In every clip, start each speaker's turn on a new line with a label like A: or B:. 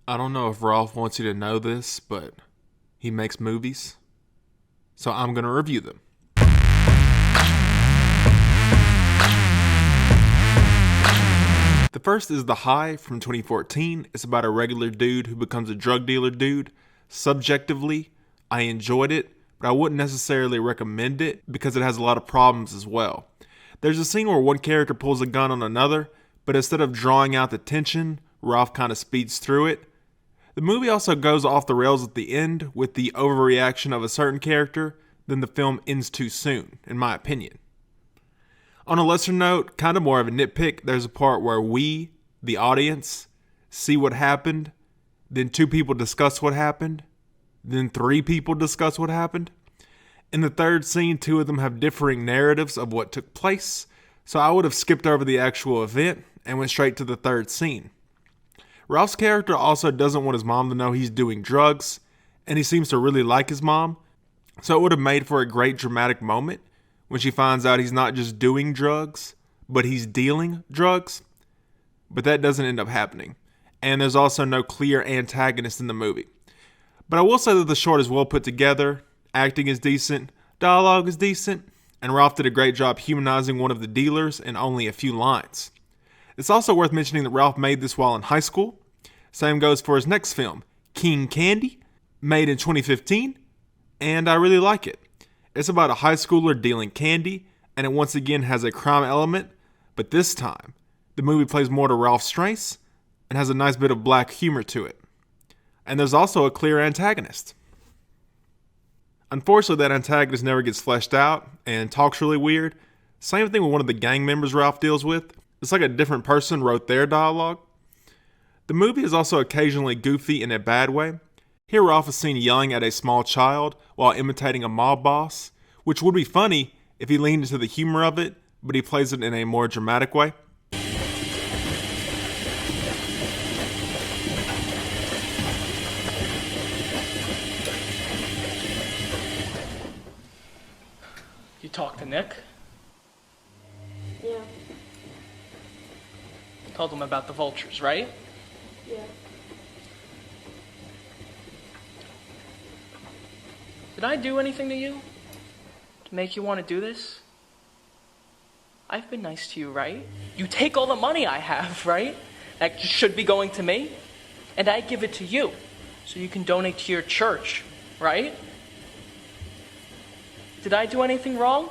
A: I don't know if Ralph wants you to know this, but he makes movies. So I'm going to review them. The first is The High from 2014. It's about a regular dude who becomes a drug dealer dude. Subjectively, I enjoyed it, but I wouldn't necessarily recommend it because it has a lot of problems as well. There's a scene where one character pulls a gun on another, but instead of drawing out the tension, Ralph kind of speeds through it. The movie also goes off the rails at the end with the overreaction of a certain character, then the film ends too soon, in my opinion. On a lesser note, kind of more of a nitpick, there's a part where we, the audience, see what happened, then two people discuss what happened, then three people discuss what happened. In the third scene, two of them have differing narratives of what took place, so I would have skipped over the actual event and went straight to the third scene. Ralph's character also doesn't want his mom to know he's doing drugs, and he seems to really like his mom, so it would have made for a great dramatic moment when she finds out he's not just doing drugs, but he's dealing drugs. But that doesn't end up happening, and there's also no clear antagonist in the movie. But I will say that the short is well put together, acting is decent, dialogue is decent, and Ralph did a great job humanizing one of the dealers in only a few lines. It's also worth mentioning that Ralph made this while in high school. Same goes for his next film, King Candy, made in 2015, and I really like it. It's about a high schooler dealing candy, and it once again has a crime element, but this time, the movie plays more to Ralph's strengths and has a nice bit of black humor to it. And there's also a clear antagonist. Unfortunately, that antagonist never gets fleshed out and talks really weird. Same thing with one of the gang members Ralph deals with. It's like a different person wrote their dialogue. The movie is also occasionally goofy in a bad way. Here Ralph is seen yelling at a small child while imitating a mob boss, which would be funny if he leaned into the humor of it, but he plays it in a more dramatic way.
B: You talked to Nick?
C: Yeah.
B: Told him about the vultures, right?
C: Yeah.
B: Did I do anything to you to make you want to do this? I've been nice to you, right? You take all the money I have, right? That should be going to me, and I give it to you so you can donate to your church, right? Did I do anything wrong?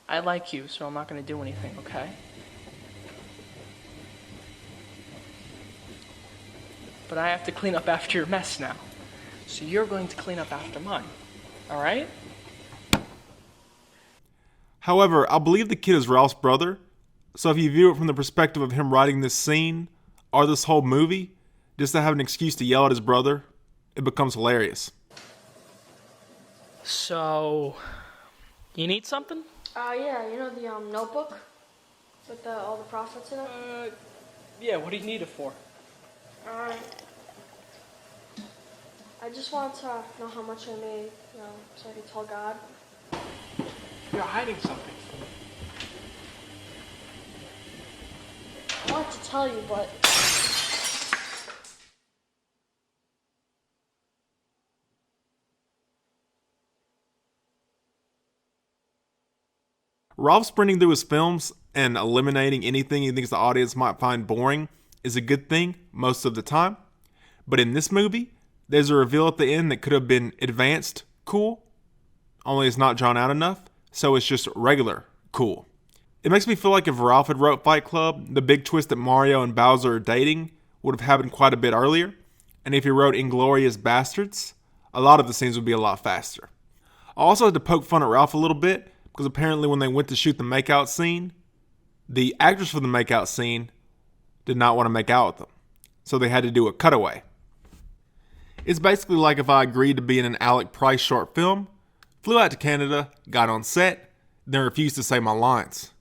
B: I like you, so I'm not going to do anything, okay? But I have to clean up after your mess now. So you're going to clean up after mine, all right?
A: However, I believe the kid is Ralph's brother, so if you view it from the perspective of him writing this scene or this whole movie, just to have an excuse to yell at his brother, it becomes hilarious.
B: So, you need something?
C: Yeah, you know the notebook with all the profits in it?
B: Yeah, what do you need it for?
C: Alright. I just wanted to know how much I made, so I could tell God.
B: You're hiding something.
C: I wanted to tell you, but...
A: Ralph sprinting through his films and eliminating anything he thinks the audience might find boring is a good thing most of the time. But in this movie, there's a reveal at the end that could have been advanced cool, only it's not drawn out enough, so it's just regular cool. It makes me feel like if Ralph had wrote Fight Club, the big twist that Mario and Bowser are dating would have happened quite a bit earlier, and if he wrote Inglourious Bastards, a lot of the scenes would be a lot faster. I also had to poke fun at Ralph a little bit, because apparently when they went to shoot the makeout scene, the actors for the makeout scene did not want to make out with them, so they had to do a cutaway. It's basically like if I agreed to be in an Alec Price short film, flew out to Canada, got on set, then refused to say my lines.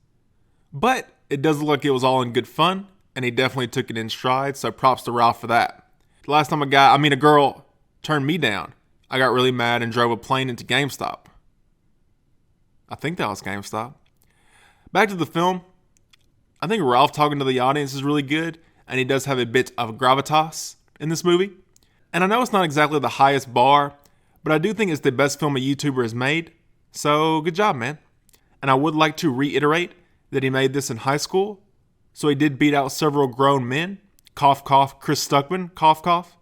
A: But it does look like it was all in good fun, and he definitely took it in stride, so props to Ralph for that. The last time a girl turned me down, I got really mad and drove a plane into GameStop. I think that was GameStop. Back to the film. I think Ralph talking to the audience is really good. and he does have a bit of gravitas in this movie. And I know it's not exactly the highest bar, but I do think it's the best film a YouTuber has made, so good job, man. And I would like to reiterate that he made this in high school, so he did beat out several grown men. Cough, cough, Chris Stuckman, cough, cough.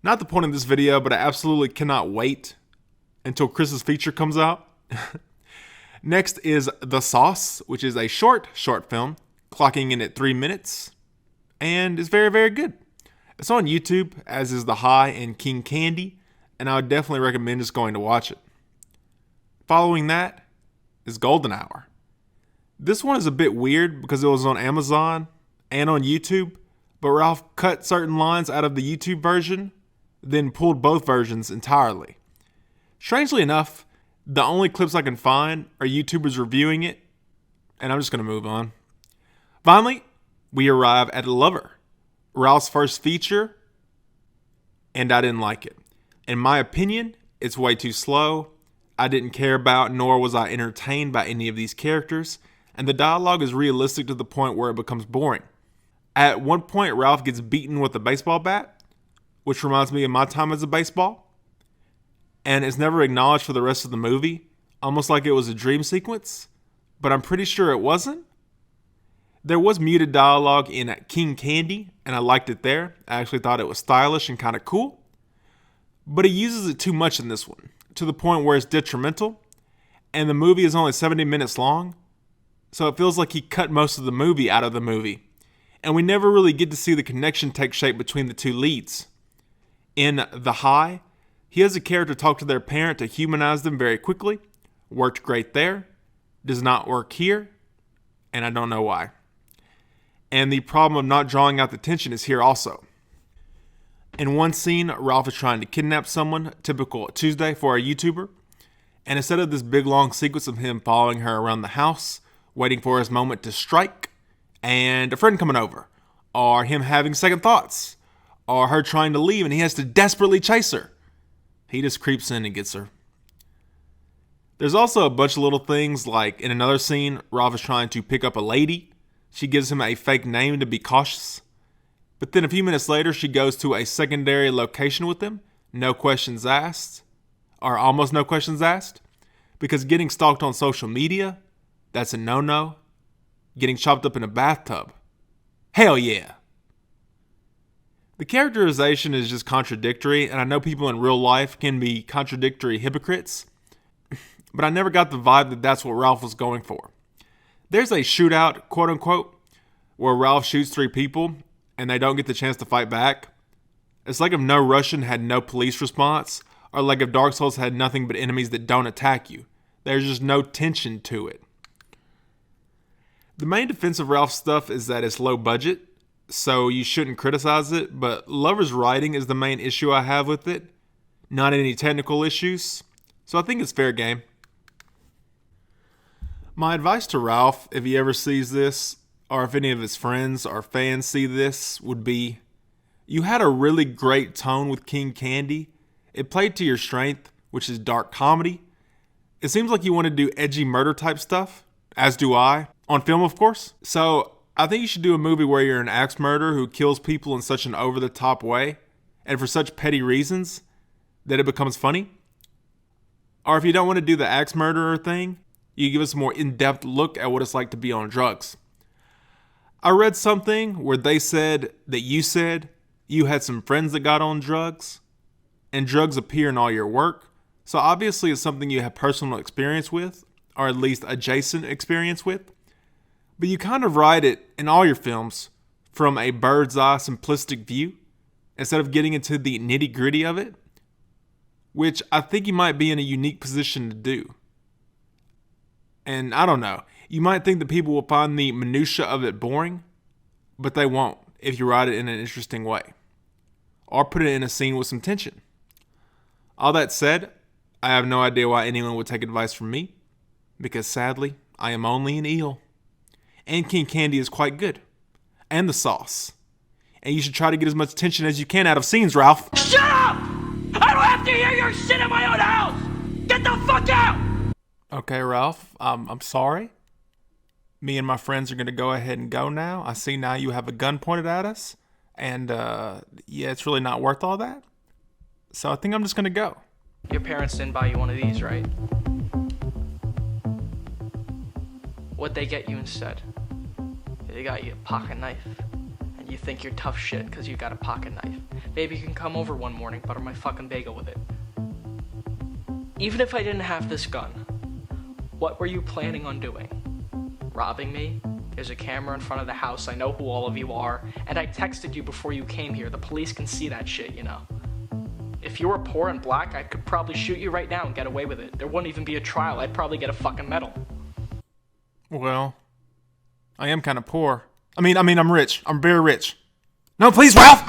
A: Not the point of this video, but I absolutely cannot wait until Chris's feature comes out. Next is The Sauce, which is a short film, clocking in at 3 minutes, and is very, very good. It's on YouTube, as is The High and King Candy, and I would definitely recommend just going to watch it. Following that is Golden Hour. This one is a bit weird because it was on Amazon and on YouTube, but Ralph cut certain lines out of the YouTube version, then pulled both versions entirely. Strangely enough, the only clips I can find are YouTubers reviewing it, and I'm just going to move on. Finally, we arrive at Lover, Ralph's first feature, and I didn't like it. In my opinion, it's way too slow. I didn't care about, nor was I entertained by any of these characters, and the dialogue is realistic to the point where it becomes boring. At one point, Ralph gets beaten with a baseball bat, which reminds me of my time as a baseball, and it's never acknowledged for the rest of the movie, almost like it was a dream sequence, but I'm pretty sure it wasn't. There was muted dialogue in King Candy, and I liked it there. I actually thought it was stylish and kind of cool, but he uses it too much in this one, to the point where it's detrimental, and the movie is only 70 minutes long, so it feels like he cut most of the movie out of the movie, and we never really get to see the connection take shape between the two leads. In The High, he has a character talk to their parent to humanize them very quickly. Worked great there. Does not work here, and I don't know why. And the problem of not drawing out the tension is here also. In one scene, Ralph is trying to kidnap someone, typical Tuesday for a YouTuber, and instead of this big long sequence of him following her around the house, waiting for his moment to strike, and a friend coming over, or him having second thoughts, or her trying to leave and he has to desperately chase her, he just creeps in and gets her. There's also a bunch of little things, like in another scene, Ralph is trying to pick up a lady. She gives him a fake name to be cautious. But then a few minutes later, she goes to a secondary location with him. No questions asked. Or almost no questions asked. Because getting stalked on social media, that's a no-no. Getting chopped up in a bathtub, hell yeah. The characterization is just contradictory, and I know people in real life can be contradictory hypocrites, but I never got the vibe that that's what Ralph was going for. There's a shootout, quote unquote, where Ralph shoots 3 people and they don't get the chance to fight back. It's like if No Russian had no police response, or like if Dark Souls had nothing but enemies that don't attack you. There's just no tension to it. The main defense of Ralph's stuff is that it's low budget, so you shouldn't criticize it, but Lover's writing is the main issue I have with it, not any technical issues, so I think it's fair game. My advice to Ralph, if he ever sees this, or if any of his friends or fans see this, would be, you had a really great tone with King Candy. It played to your strength, which is dark comedy. It seems like you want to do edgy murder type stuff, as do I, on film of course. So I think you should do a movie where you're an axe murderer who kills people in such an over-the-top way, and for such petty reasons, that it becomes funny. Or if you don't want to do the axe murderer thing, you give us a more in-depth look at what it's like to be on drugs. I read something where they said that you said you had some friends that got on drugs, and drugs appear in all your work, so obviously it's something you have personal experience with, or at least adjacent experience with. But you kind of write it in all your films from a bird's eye simplistic view, instead of getting into the nitty gritty of it, which I think you might be in a unique position to do. And I don't know, you might think that people will find the minutia of it boring, but they won't if you write it in an interesting way, or put it in a scene with some tension. All that said, I have no idea why anyone would take advice from me, because sadly, I am only an eel. And King Candy is quite good. And The Sauce. And you should try to get as much attention as you can out of scenes, Ralph.
B: Shut up! I don't have to hear your shit in my own house! Get the fuck out!
A: Okay, Ralph, I'm sorry. Me and my friends are going to go ahead and go now. I see now you have a gun pointed at us. And, yeah, it's really not worth all that. So I think I'm just going to go.
B: Your parents didn't buy you one of these, right? What'd they get you instead? They got you a pocket knife. And you think you're tough shit because you got a pocket knife. Maybe you can come over one morning, butter my fucking bagel with it. Even if I didn't have this gun, what were you planning on doing? Robbing me? There's a camera in front of the house, I know who all of you are, and I texted you before you came here. The police can see that shit, you know. If you were poor and black, I could probably shoot you right now and get away with it. There wouldn't even be a trial. I'd probably get a fucking medal.
A: Well, I am kind of poor. I mean, I'm rich. I'm very rich. No, please, Ralph!